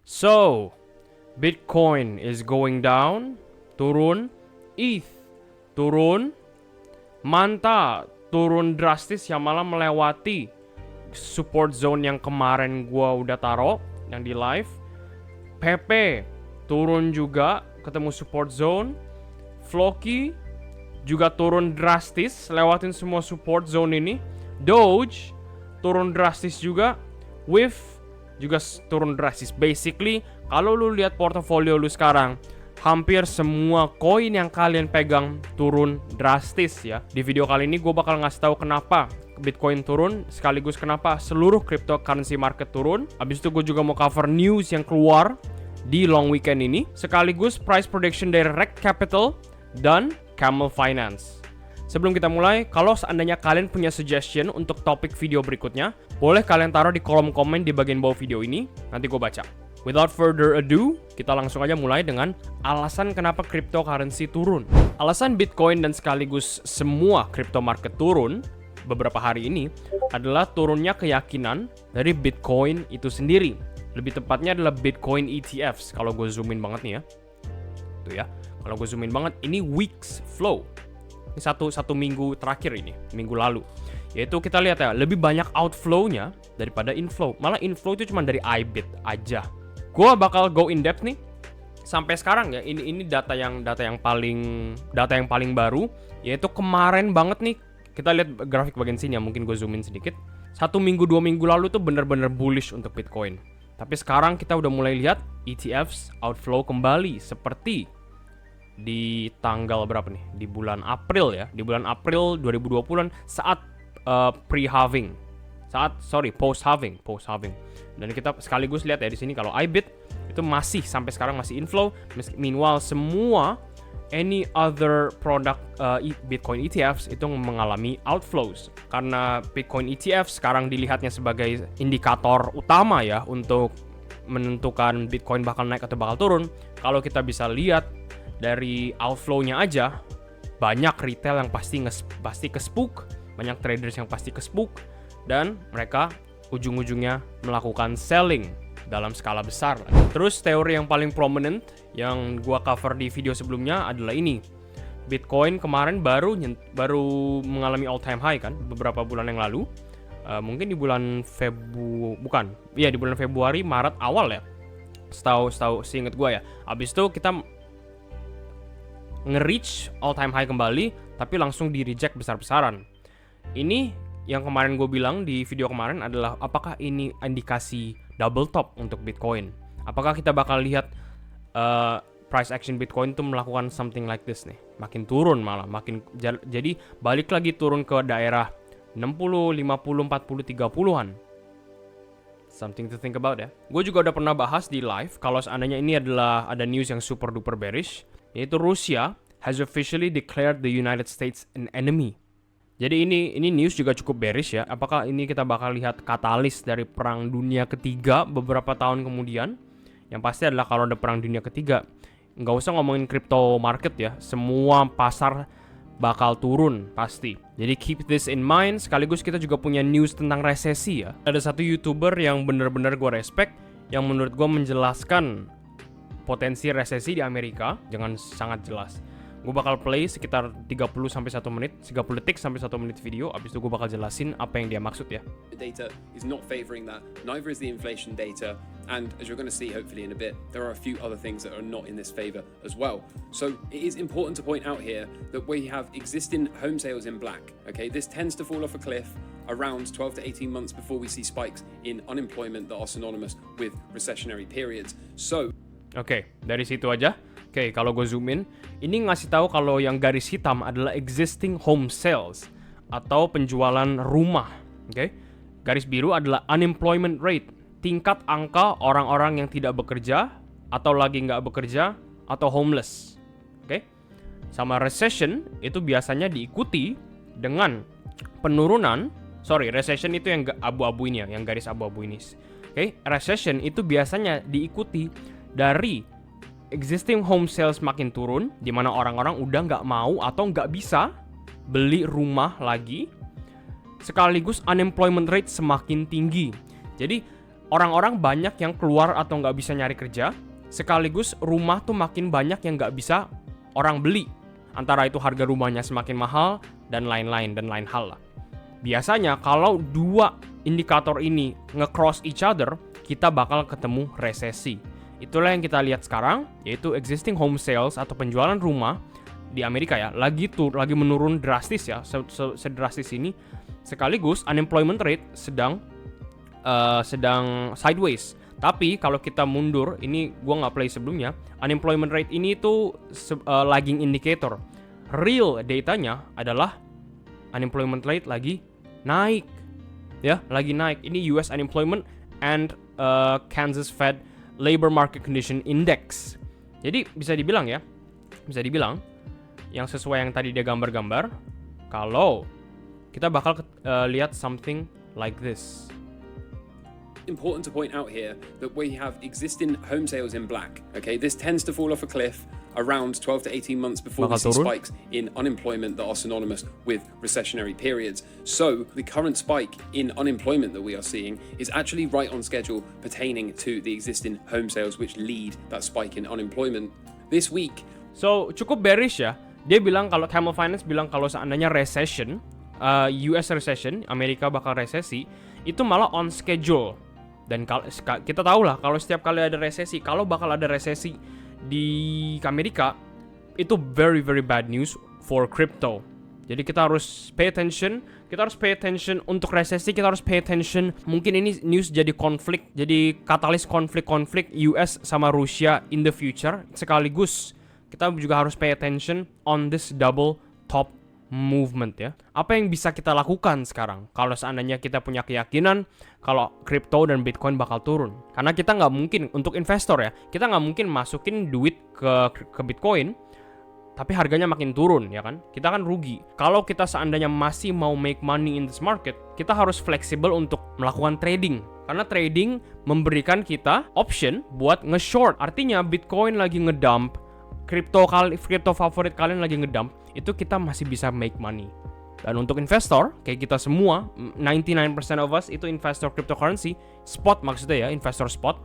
So, Bitcoin is going down, turun, ETH turun, Manta turun drastis yang malah melewati support zone yang kemarin gua udah taro yang di live. PP turun juga, ketemu support zone. Floki juga turun drastis, lewatin semua support zone ini. Doge turun drastis juga. WIF juga turun drastis. Basically, kalau lu lihat portofolio lu sekarang, hampir semua koin yang kalian pegang turun drastis ya. Di video kali ini gue bakal ngasih tahu kenapa Bitcoin turun, sekaligus kenapa seluruh cryptocurrency market turun. Abis itu gue juga mau cover news yang keluar di long weekend ini, sekaligus price prediction dari Rekt Capital dan Camel Finance. Sebelum kita mulai, kalau seandainya kalian punya suggestion untuk topik video berikutnya, boleh kalian taruh di kolom komen di bagian bawah video ini, nanti gue baca. Without further ado, kita langsung aja mulai dengan alasan kenapa cryptocurrency turun. Alasan Bitcoin dan sekaligus semua crypto market turun beberapa hari ini adalah turunnya keyakinan dari Bitcoin itu sendiri. Lebih tepatnya adalah Bitcoin ETFs. Kalau gue zoomin banget nih ya. Tuh ya. Kalau gue zoomin banget, ini weeks flow. Ini satu minggu terakhir ini, minggu lalu. Yaitu kita lihat ya, lebih banyak outflow-nya daripada inflow. Malah inflow itu cuma dari IBIT aja. Gua bakal go in depth nih. Sampai sekarang ya, ini data yang paling baru, yaitu kemarin banget nih. Kita lihat grafik bagian sini ya, mungkin gue zoomin sedikit. 1 minggu 2 minggu lalu tuh bener-bener bullish untuk Bitcoin. Tapi sekarang kita udah mulai lihat ETFs outflow kembali seperti di tanggal berapa nih? Di bulan April ya. Di bulan April 2020-an saat pre-halving. Post-halving. Dan kita sekaligus lihat ya di sini kalau IBIT itu masih sampai sekarang masih inflow. Meanwhile semua any other product Bitcoin ETFs itu mengalami outflows. Karena Bitcoin ETF sekarang dilihatnya sebagai indikator utama ya untuk menentukan Bitcoin bakal naik atau bakal turun. Kalau kita bisa lihat dari outflow-nya aja, banyak retail yang pasti kespook, banyak traders yang pasti kespook, dan mereka ujung-ujungnya melakukan selling dalam skala besar. Terus teori yang paling prominent yang gua cover di video sebelumnya adalah ini. Bitcoin kemarin baru mengalami all time high kan beberapa bulan yang lalu. Mungkin di bulan di bulan Februari, Maret awal ya. Setahu seinget gua ya. Abis itu kita nge-reach all time high kembali, tapi langsung di-reject besar-besaran. Ini yang kemarin gue bilang di video kemarin adalah apakah ini indikasi double top untuk Bitcoin? Apakah kita bakal lihat price action Bitcoin itu melakukan something like this nih? Makin turun malah, jadi balik lagi turun ke daerah 60, 50, 40, 30-an. Something to think about ya. Gue juga udah pernah bahas di live kalau seandainya ini adalah ada news yang super duper bearish, yaitu Rusia has officially declared the United States an enemy. Jadi ini news juga cukup bearish ya. Apakah ini kita bakal lihat katalis dari perang dunia ketiga beberapa tahun kemudian? Yang pasti adalah kalau ada perang dunia ketiga, nggak usah ngomongin crypto market ya, semua pasar bakal turun pasti. Jadi keep this in mind. Sekaligus kita juga punya news tentang resesi ya. Ada satu YouTuber yang bener-bener gue respect, yang menurut gue menjelaskan potensi resesi di Amerika dengan sangat jelas. Gue bakal play sekitar 30 sampai 1 menit, 30 detik sampai 1 menit video. Abis itu gue bakal jelasin apa yang dia maksud ya. The data is not favoring that. Neither is the inflation data. And as you're going to see hopefully in a bit, there are a few other things that are not in this favor as well. So it is important to point out here that we have existing home sales in black. Okay, this tends to fall off a cliff around 12 to 18 months before we see spikes in unemployment that are synonymous with recessionary periods. So Oke, dari situ aja. Oke, kalau gue zoom in, ini ngasih tahu kalau yang garis hitam adalah existing home sales atau penjualan rumah. Oke, garis biru adalah unemployment rate, tingkat angka orang-orang yang tidak bekerja atau lagi nggak bekerja atau homeless. Oke, sama recession itu biasanya diikuti dengan penurunan. Recession itu yang abu-abu ini ya, yang garis abu-abu ini. Oke, recession itu biasanya diikuti dari existing home sales makin turun, di mana orang-orang udah nggak mau atau nggak bisa beli rumah lagi, sekaligus unemployment rate semakin tinggi. Jadi orang-orang banyak yang keluar atau nggak bisa nyari kerja, sekaligus rumah tuh makin banyak yang nggak bisa orang beli. Antara itu harga rumahnya semakin mahal, dan lain-lain hal lah. Biasanya kalau dua indikator ini nge-cross each other, kita bakal ketemu resesi. Itulah yang kita lihat sekarang, yaitu existing home sales atau penjualan rumah di Amerika ya, lagi menurun drastis ya, sedrastis ini. Sekaligus unemployment rate sedang sideways. Tapi kalau kita mundur, ini gua nggak play sebelumnya, unemployment rate ini tuh lagging indicator. Real datanya adalah unemployment rate lagi naik. Ya, lagi naik. Ini US Unemployment and Kansas Fed Labor Market Condition Index. Jadi bisa dibilang yang sesuai yang tadi dia gambar-gambar, kalau kita bakal lihat something like this. Important to point out here that we have existing home sales in black. Okay, this tends to fall off a cliff around 12 to 18 months before we see spikes in unemployment that are synonymous with recessionary periods. So the current spike in unemployment that we are seeing is actually right on schedule pertaining to the existing home sales which lead that spike in unemployment. This week, so cukup bearish ya. Dia bilang, kalau Camel Finance bilang kalau seandainya recession, US recession, Amerika bakal resesi, itu malah on schedule. Dan kita tahu lah, kalau setiap kali ada resesi, kalau bakal ada resesi di Amerika, itu very very bad news for crypto. Jadi kita harus pay attention untuk resesi, kita harus pay attention. Mungkin ini news jadi konflik, jadi katalis konflik US sama Rusia in the future. Sekaligus kita juga harus pay attention on this double top movement ya. Apa yang bisa kita lakukan sekarang kalau seandainya kita punya keyakinan kalau kripto dan Bitcoin bakal turun? Karena kita nggak mungkin, untuk investor ya, kita nggak mungkin masukin duit ke Bitcoin tapi harganya makin turun ya kan? Kita kan rugi. Kalau kita seandainya masih mau make money in this market, kita harus fleksibel untuk melakukan trading. Karena trading memberikan kita option buat nge-short. Artinya Bitcoin lagi ngedump, kripto favorit kalian lagi ngedump, itu kita masih bisa make money. Dan untuk investor, kayak kita semua, 99% of us itu investor cryptocurrency, spot maksudnya ya, investor spot,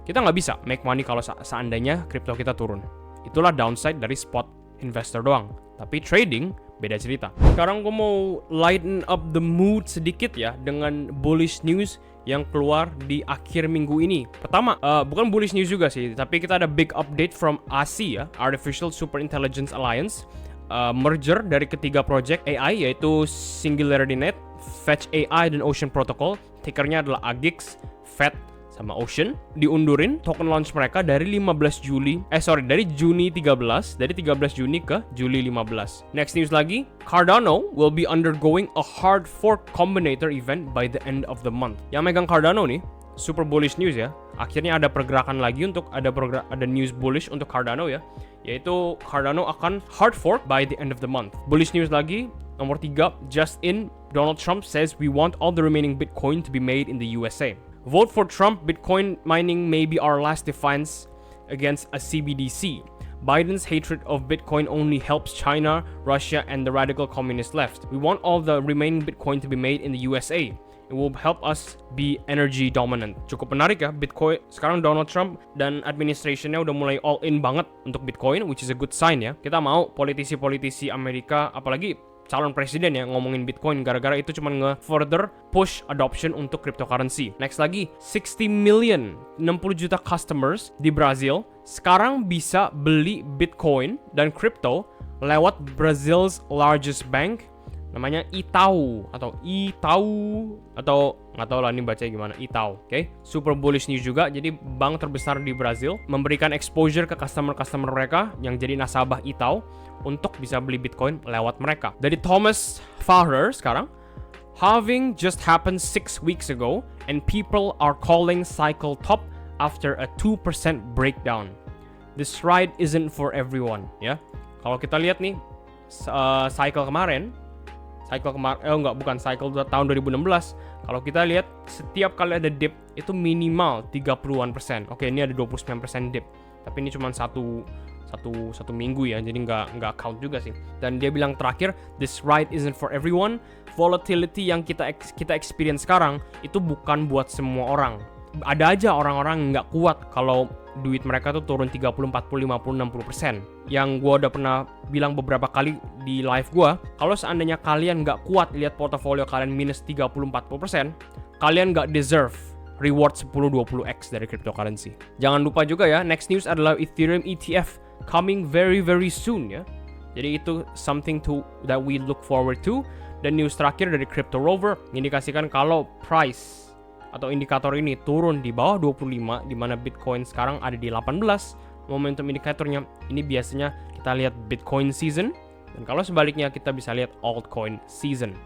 kita nggak bisa make money kalau seandainya kripto kita turun. Itulah downside dari spot investor doang. Tapi trading, beda cerita. Sekarang gue mau lighten up the mood sedikit ya, dengan bullish news yang keluar di akhir minggu ini. Pertama, bukan bullish news juga sih, tapi kita ada big update from ASI ya, Artificial Super Intelligence Alliance. Merger dari ketiga project AI, yaitu Singularity Net, Fetch AI, dan Ocean Protocol. Tickernya adalah AGIX, FET, sama Ocean. Diundurin token launch mereka dari dari Juni 13, dari 13 Juni ke Juli 15. Next news lagi, Cardano will be undergoing a hard fork combinator event by the end of the month. Yang megang Cardano nih, super bullish news ya. Akhirnya ada pergerakan lagi untuk ada news bullish untuk Cardano ya, yaitu Cardano akan hard fork by the end of the month. Bullish news lagi, nomor 3, just in, Donald Trump says we want all the remaining Bitcoin to be made in the USA. Vote for Trump, Bitcoin mining may be our last defense against a CBDC. Biden's hatred of Bitcoin only helps China, Russia, and the radical communist left. We want all the remaining Bitcoin to be made in the USA. It will help us be energy dominant. Cukup menarik ya, Bitcoin. Sekarang Donald Trump dan administrationnya udah mulai all in banget untuk Bitcoin, which is a good sign ya. Kita mau politisi-politisi Amerika, apalagi calon presiden ya, ngomongin Bitcoin, gara-gara itu cuma nge-further push adoption untuk cryptocurrency. Next lagi, 60 juta customers di Brazil sekarang bisa beli Bitcoin dan crypto lewat Brazil's largest bank, namanya Itaú atau nggak tahu lah ini bacanya gimana, Itaú. Oke, super bullish news juga. Jadi bank terbesar di Brazil memberikan exposure ke customer mereka yang jadi nasabah Itaú untuk bisa beli Bitcoin lewat mereka. Dari Thomas Farrer sekarang, halving just happened 6 weeks ago and people are calling cycle top after a 2% breakdown. This ride isn't for everyone ya. Kalau kita lihat nih cycle tahun 2016. Kalau kita lihat setiap kali ada dip itu minimal 30-an%. Oke, ini ada 29% dip. Tapi ini cuma satu minggu ya, jadi nggak count juga sih. Dan dia bilang terakhir, this ride isn't for everyone. Volatility yang kita experience sekarang itu bukan buat semua orang. ada aja orang-orang nggak kuat kalau duit mereka tuh turun 30, 40, 50, 60%. Yang gue udah pernah bilang beberapa kali di live gue, kalau seandainya kalian nggak kuat lihat portofolio kalian minus 30-40%, kalian nggak deserve reward 10-20x dari cryptocurrency. Jangan lupa juga ya, next news adalah Ethereum ETF coming very very soon ya. Jadi itu something that we look forward to. Dan news terakhir dari Crypto Rover mengindikasikan kalau price atau indikator ini turun di bawah 25, di mana Bitcoin sekarang ada di 18. Momentum indikatornya ini biasanya kita lihat Bitcoin season, dan kalau sebaliknya kita bisa lihat altcoin season.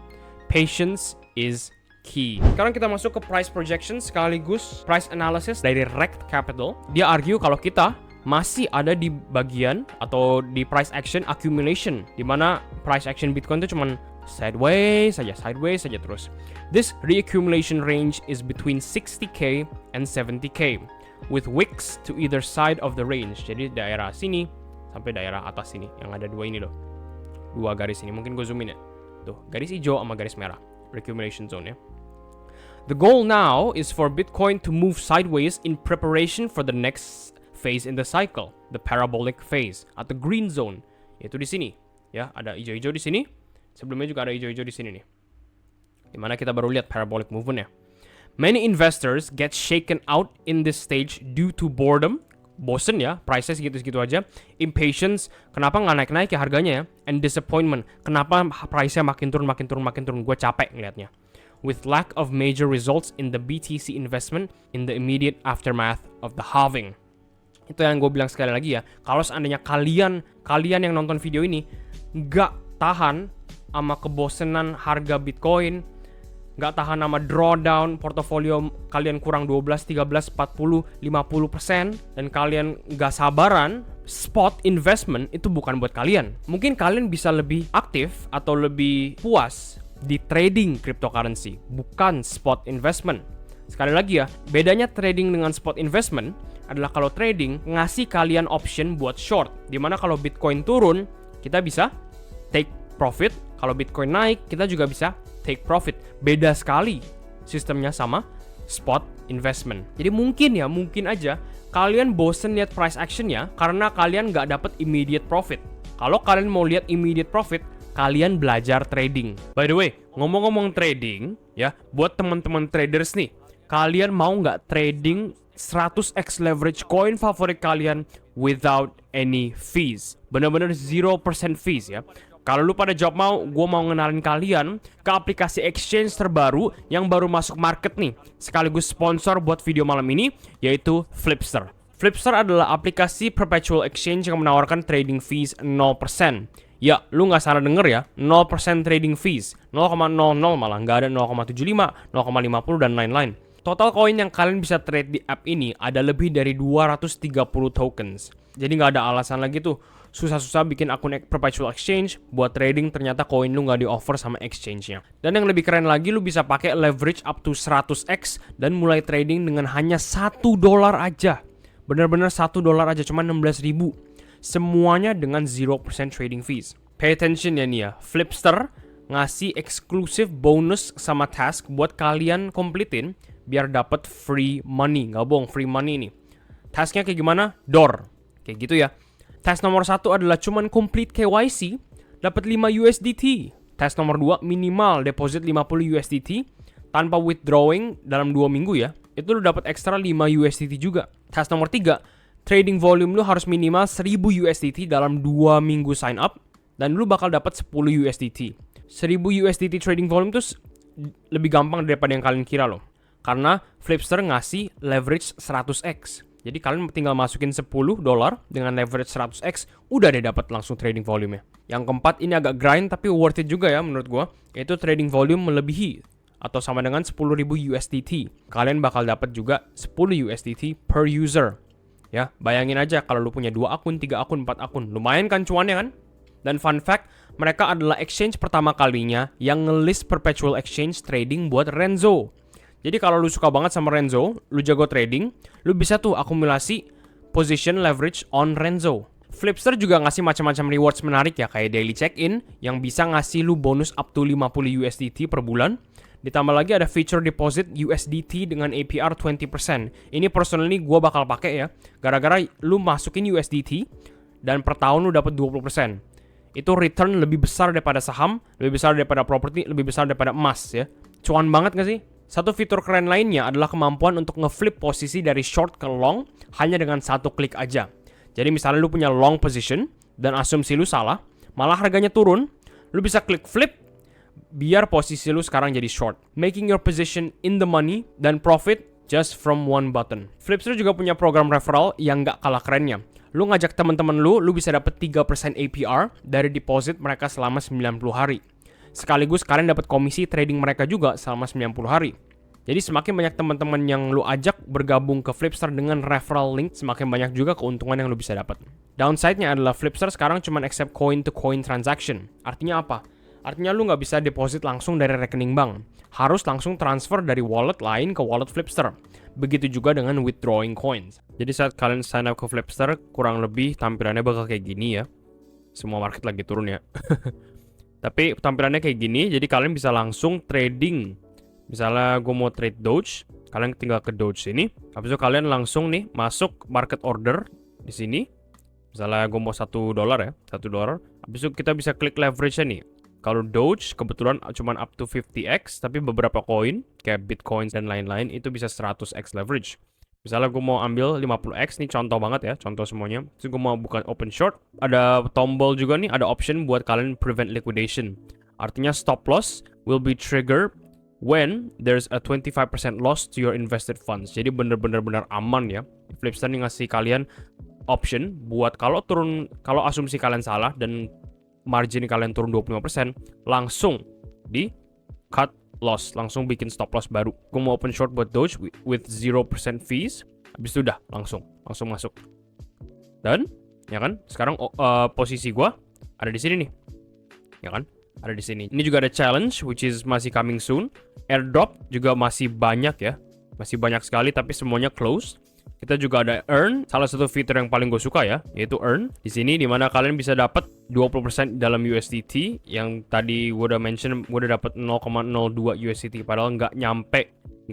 Patience is key. Sekarang kita masuk ke price projection sekaligus price analysis dari Rekt Capital. Dia argue kalau kita masih ada di bagian atau di price action accumulation, di mana price action Bitcoin itu cuman sideways saja terus. This reaccumulation range is between 60k and 70k with wicks to either side of the range. Jadi daerah sini sampai daerah atas sini yang ada dua ini loh. Dua garis ini, mungkin gue zoom in ya. Tuh, garis hijau sama garis merah. Reaccumulation zone ya. The goal now is for Bitcoin to move sideways in preparation for the next phase in the cycle, the parabolic phase atau green zone, yaitu di sini. Ya, ada hijau-hijau di sini. Sebelumnya juga ada hijau-hijau di sini nih, dimana kita baru lihat parabolic movement-nya. Many investors get shaken out in this stage due to boredom, bosen ya, price-nya segitu-segitu aja, impatience, kenapa nggak naik-naik ya harganya ya, and disappointment, kenapa price-nya makin turun, gue capek ngeliatnya. With lack of major results in the BTC investment in the immediate aftermath of the halving. Itu yang gue bilang sekali lagi ya, kalau seandainya kalian yang nonton video ini nggak tahan sama kebosenan harga Bitcoin, nggak tahan sama drawdown, portofolio kalian kurang 12, 13, 40, 50%, dan kalian nggak sabaran, spot investment itu bukan buat kalian. Mungkin kalian bisa lebih aktif atau lebih puas di trading cryptocurrency, bukan spot investment. Sekali lagi ya, bedanya trading dengan spot investment adalah kalau trading ngasih kalian option buat short, dimana kalau Bitcoin turun, kita bisa take profit. Kalau Bitcoin naik, kita juga bisa take profit. Beda sekali sistemnya sama spot investment. Jadi mungkin aja kalian bosen lihat price action-nya karena kalian nggak dapat immediate profit. Kalau kalian mau lihat immediate profit, kalian belajar trading. By the way, ngomong-ngomong trading, ya, buat teman-teman traders nih, kalian mau nggak trading 100x leverage coin favorit kalian without any fees? Bener-bener 0% fees ya. Kalau lu pada jawab mau, gue mau ngenalin kalian ke aplikasi exchange terbaru yang baru masuk market nih, sekaligus sponsor buat video malam ini, yaitu Flipster. Flipster adalah aplikasi perpetual exchange yang menawarkan trading fees 0%. Ya, lu nggak salah denger ya, 0% trading fees, 0,00 malah, nggak ada 0,75, 0,50 dan lain-lain. Total koin yang kalian bisa trade di app ini ada lebih dari 230 tokens. Jadi nggak ada alasan lagi tuh susah-susah bikin akun perpetual exchange buat trading, ternyata koin lu nggak di offer sama exchange-nya. Dan yang lebih keren lagi, lu bisa pakai leverage up to 100x dan mulai trading dengan hanya $1 aja. Bener-bener $1 aja, cuma 16.000. Semuanya dengan 0% trading fees. Pay attention ya nih ya, Flipster ngasih eksklusif bonus sama task buat kalian kompletin biar dapat free money. Nggak bohong, free money nih. Tasknya kayak gimana? Door. Kayak gitu ya. Task nomor 1 adalah cuman complete KYC, dapat 5 USDT. Task nomor 2, minimal deposit 50 USDT tanpa withdrawing dalam 2 minggu ya. Itu lu dapat ekstra 5 USDT juga. Task nomor 3, trading volume lu harus minimal 1000 USDT dalam 2 minggu sign up, dan lu bakal dapat 10 USDT. 1000 USDT trading volume tuh lebih gampang daripada yang kalian kira loh. Karena Flipster ngasih leverage 100x. Jadi kalian tinggal masukin $10 dengan leverage 100x, udah deh dapat langsung trading volume-nya. Yang keempat, ini agak grind tapi worth it juga ya menurut gua, yaitu trading volume melebihi atau sama dengan 10.000 USDT. Kalian bakal dapat juga 10 USDT per user. Ya, bayangin aja kalau lu punya 2 akun, 3 akun, 4 akun. Lumayan kan cuannya kan? Dan fun fact, mereka adalah exchange pertama kalinya yang nge-list perpetual exchange trading buat Renzo. Jadi kalau lu suka banget sama Renzo, lu jago trading, lu bisa tuh akumulasi position leverage on Renzo. Flipster juga ngasih macam-macam rewards menarik ya, kayak daily check-in yang bisa ngasih lu bonus up to 50 USDT per bulan, Ditambah lagi ada feature deposit USDT dengan APR 20%. Ini personally gue bakal pakai ya. Gara-gara lu masukin USDT dan per tahun lu dapat 20%. Itu return lebih besar daripada saham, lebih besar daripada properti, lebih besar daripada emas ya. Cuan banget gak sih? Satu fitur keren lainnya adalah kemampuan untuk ngeflip posisi dari short ke long hanya dengan satu klik aja. Jadi misalnya lu punya long position dan asumsi lu salah, malah harganya turun, lu bisa klik flip biar posisi lu sekarang jadi short, making your position in the money dan profit just from one button. Flipster juga punya program referral yang gak kalah kerennya. Lu ngajak teman-teman lu bisa dapat 3% APR dari deposit mereka selama 90 hari. Sekaligus kalian dapat komisi trading mereka juga selama 90 hari. Jadi semakin banyak teman-teman yang lu ajak bergabung ke Flipster dengan referral link, semakin banyak juga keuntungan yang lu bisa dapat. Downside-nya adalah Flipster sekarang cuma accept coin-to-coin transaction. Artinya apa? Artinya lu nggak bisa deposit langsung dari rekening bank. Harus langsung transfer dari wallet lain ke wallet Flipster. Begitu juga dengan withdrawing coins. Jadi saat kalian sign up ke Flipster, kurang lebih tampilannya bakal kayak gini ya. Semua market lagi turun ya. Tapi tampilannya kayak gini, jadi kalian bisa langsung trading. Misalnya gue mau trade Doge, kalian tinggal ke Doge sini. Habis itu kalian langsung nih masuk market order di sini. Misalnya gue mau $1 ya, $1. Habis itu kita bisa klik leverage-nya nih. Kalau Doge kebetulan cuma up to 50x, tapi beberapa koin kayak Bitcoin dan lain-lain itu bisa 100x leverage. Misalnya gue mau ambil 50x, nih contoh banget ya, contoh semuanya. Terus gue mau buka open short, ada tombol juga nih, ada option buat kalian prevent liquidation. Artinya stop loss will be triggered when there's a 25% loss to your invested funds. Jadi bener-bener aman ya. Flipster nih ngasih kalian option buat kalau asumsi kalian salah dan margin kalian turun 25%, langsung di cut loss, langsung bikin stop loss baru. Gue mau open short buat Doge with 0% fees, habis itu udah langsung masuk. Dan ya kan, sekarang posisi gue ada di sini nih. Ya kan? Ada di sini. Ini juga ada challenge which is masih coming soon. Airdrop juga masih banyak ya. Masih banyak sekali tapi semuanya close. Kita juga ada earn, salah satu fitur yang paling gue suka ya, yaitu earn. Di sini dimana kalian bisa dapat 20% dalam USDT, yang tadi gue udah mention, gue udah dapat 0,02 USDT, padahal nggak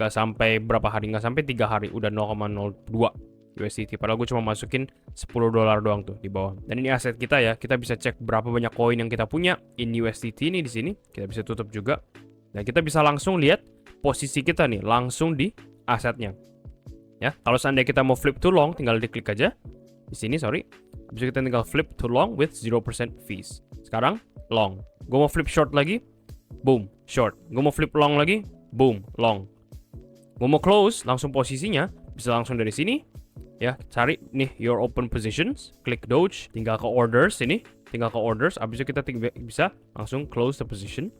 sampai berapa hari, nggak sampai 3 hari, udah 0,02 USDT. Padahal gue cuma masukin $10 doang tuh di bawah. Dan ini aset kita ya, kita bisa cek berapa banyak koin yang kita punya in USDT nih di sini. Kita bisa tutup juga. Dan kita bisa langsung lihat posisi kita nih, langsung di asetnya. Ya, kalau seandainya kita mau flip to long, tinggal diklik aja di sini, Habis itu kita tinggal flip to long with 0% fees. Sekarang long. Gue mau flip short lagi, boom, short. Gue mau flip long lagi, boom, long. Gue mau close, langsung posisinya bisa langsung dari sini. Ya, cari nih your open positions, klik Doge, tinggal ke orders ini, Habis itu kita bisa langsung close the position.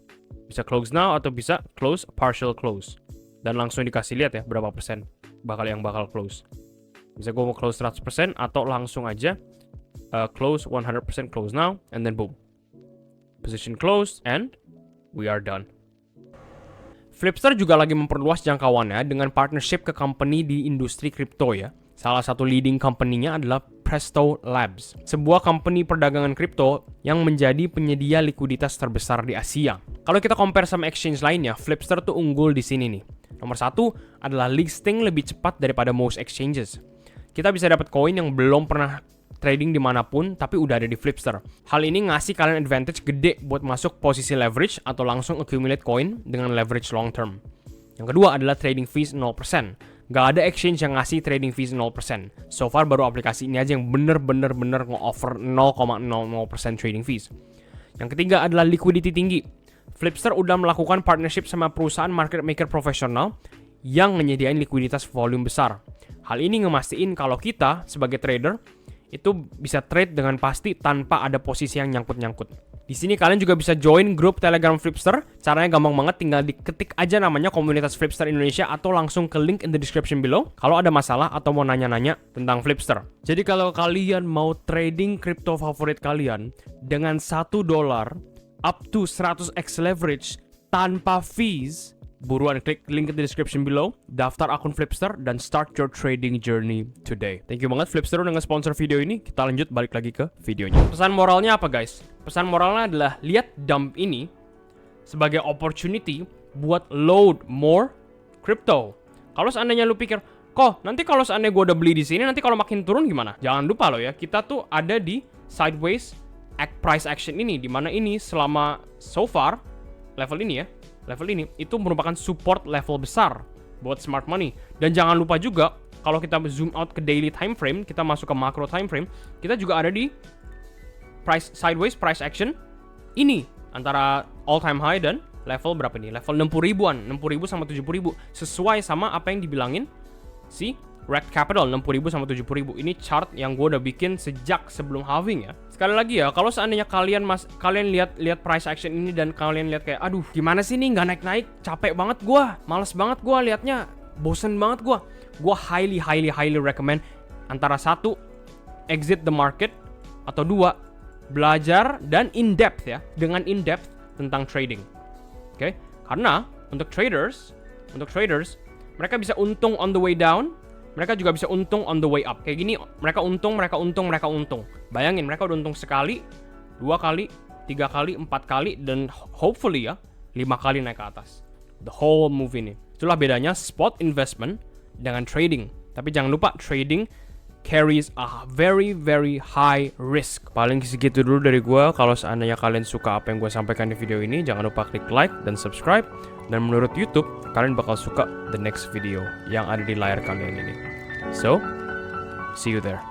Bisa close now atau bisa close partial close. Dan langsung dikasih lihat ya berapa persen bakal close. Bisa gue mau close 100% atau langsung aja close 100% close now and then boom. Position closed and we are done. Flipster juga lagi memperluas jangkauannya dengan partnership ke company di industri kripto ya. Salah satu leading company-nya adalah Presto Labs, sebuah company perdagangan kripto yang menjadi penyedia likuiditas terbesar di Asia. Kalau kita compare sama exchange lainnya, Flipster tuh unggul di sini nih. Nomor 1 adalah listing lebih cepat daripada most exchanges. Kita bisa dapat koin yang belum pernah trading dimanapun, tapi udah ada di Flipster. Hal ini ngasih kalian advantage gede buat masuk posisi leverage atau langsung accumulate koin dengan leverage long term. Yang kedua adalah trading fees 0%. Gak ada exchange yang ngasih trading fees 0%. So far baru aplikasi ini aja yang bener-bener nge-offer 0,00% trading fees. Yang ketiga adalah liquidity tinggi. Flipster udah melakukan partnership sama perusahaan market maker profesional yang menyediain likuiditas volume besar. Hal ini ngemastiin kalau kita sebagai trader itu bisa trade dengan pasti tanpa ada posisi yang nyangkut-nyangkut. Di sini kalian juga bisa join grup Telegram Flipster. Caranya gampang banget, tinggal diketik aja namanya komunitas Flipster Indonesia atau langsung ke link in the description below kalau ada masalah atau mau nanya-nanya tentang Flipster. Jadi kalau kalian mau trading kripto favorit kalian dengan $1 up to 100x leverage tanpa fees, buruan klik link in the description below, daftar akun Flipster, dan start your trading journey today. Thank you banget Flipster udah nge-sponsor video ini. Kita lanjut balik lagi ke videonya. Pesan moralnya apa guys? Pesan moralnya adalah lihat dump ini sebagai opportunity buat load more crypto. Kalau seandainya lu pikir, kok nanti kalau seandainya gue udah beli di sini, nanti kalau makin turun gimana? Jangan lupa loh ya, kita tuh ada di sideways price action ini, dimana ini selama so far level ini ya, level ini itu merupakan support level besar buat smart money. Dan jangan lupa juga kalau kita zoom out ke daily time frame, kita masuk ke macro time frame, kita juga ada di sideways price action ini antara all time high dan level berapa nih? Level 60 ribuan, 60 ribu sama 70 ribu, sesuai sama apa yang dibilangin si Rekt Capital, 60 ribu sama 70 ribu. Ini chart yang gue udah bikin sejak sebelum halving ya. Sekali lagi ya, kalau seandainya kalian lihat price action ini dan kalian lihat kayak, aduh gimana sih nih nggak naik-naik, capek banget gue, males banget gue liatnya, bosen banget gue highly recommend antara satu, exit the market, atau dua, belajar dan in depth ya, dengan in depth tentang trading. Oke? Karena untuk traders mereka bisa untung on the way down, mereka juga bisa untung on the way up. Kayak gini, mereka untung. Bayangin, mereka udah untung sekali, 2 kali, 3 kali, 4 kali, dan hopefully ya 5 kali naik ke atas. The whole move ini. Itulah bedanya spot investment dengan trading. Tapi jangan lupa, trading carries a very high risk. Paling segitu dulu dari gue. Kalau seandainya kalian suka apa yang gue sampaikan di video ini, jangan lupa klik like dan subscribe. Dan menurut YouTube, kalian bakal suka the next video yang ada di layar kalian ini. So, see you there.